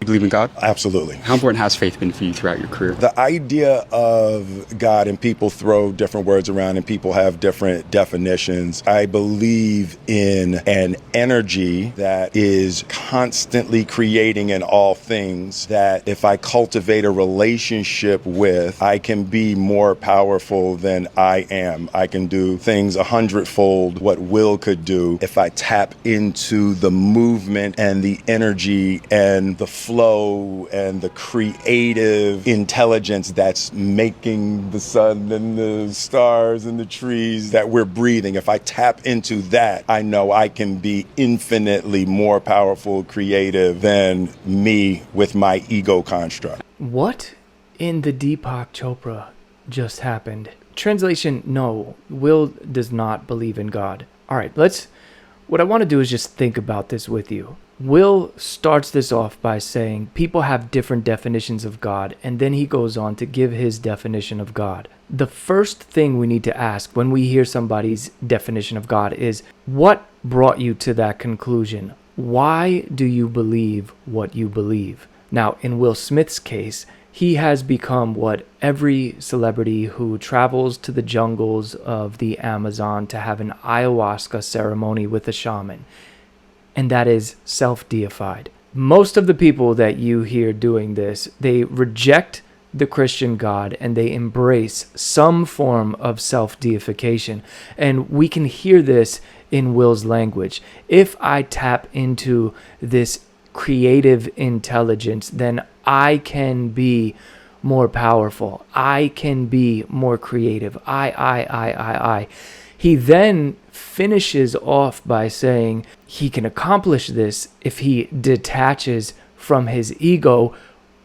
You believe in God? Absolutely. How important has faith been for you throughout your career? The idea of God, and people throw different words around and people have different definitions. I believe in an energy that is constantly creating in all things, that if I cultivate a relationship with, I can be more powerful than I am. I can do things 100-fold what Will could do if I tap into the movement and the energy and the flow and the creative intelligence that's making the sun and the stars and the trees that we're breathing. If I tap into that, I know I can be infinitely more powerful, creative than me with my ego construct. What in the Deepak Chopra just happened? Translation, no, Will does not believe in God. All right, what I want to do is just think about this with you. Will starts this off by saying people have different definitions of God, and then he goes on to give his definition of God. The first thing we need to ask when we hear somebody's definition of God is, what brought you to that conclusion? Why do you believe what you believe? Now, in Will Smith's case, he has become what every celebrity who travels to the jungles of the Amazon to have an ayahuasca ceremony with a shaman, and that is self-deified. Most of the people that you hear doing this, they reject the Christian God and they embrace some form of self-deification. And we can hear this in Will's language. If I tap into this creative intelligence, then I can be more powerful. I can be more creative. I. He then finishes off by saying he can accomplish this if he detaches from his ego,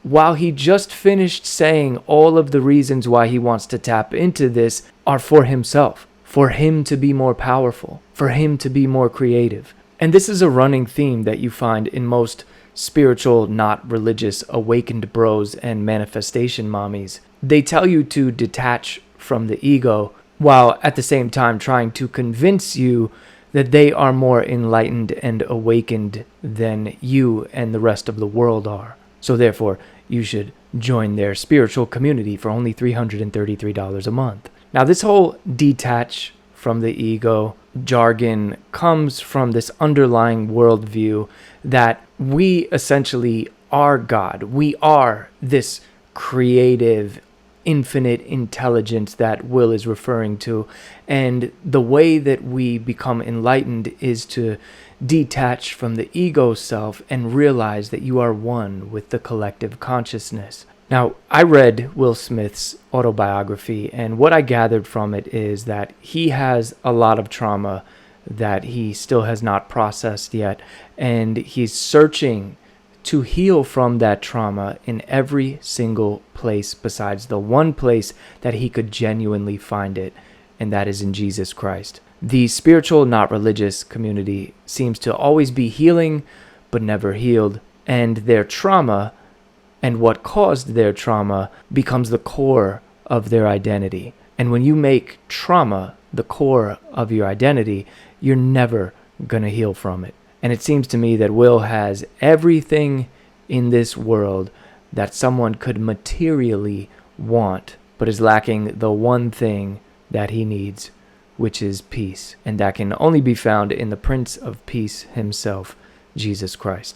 while he just finished saying all of the reasons why he wants to tap into this are for himself, for him to be more powerful, for him to be more creative. And this is a running theme that you find in most spiritual, not religious, awakened bros and manifestation mommies. They tell you to detach from the ego, while at the same time trying to convince you that they are more enlightened and awakened than you and the rest of the world are. So therefore, you should join their spiritual community for only $333 a month. Now, this whole detach from the ego jargon comes from this underlying worldview that we essentially are God. We are this creative, infinite intelligence that Will is referring to. And the way that we become enlightened is to detach from the ego self and realize that you are one with the collective consciousness. Now, I read Will Smith's autobiography, and what I gathered from it is that he has a lot of trauma that he still has not processed yet, and he's searching to heal from that trauma in every single place besides the one place that he could genuinely find it, and that is in Jesus Christ. The spiritual, not religious community seems to always be healing, but never healed, and their trauma and what caused their trauma becomes the core of their identity. And when you make trauma the core of your identity, you're never going to heal from it. And it seems to me that Will has everything in this world that someone could materially want, but is lacking the one thing that he needs, which is peace. And that can only be found in the Prince of Peace himself, Jesus Christ.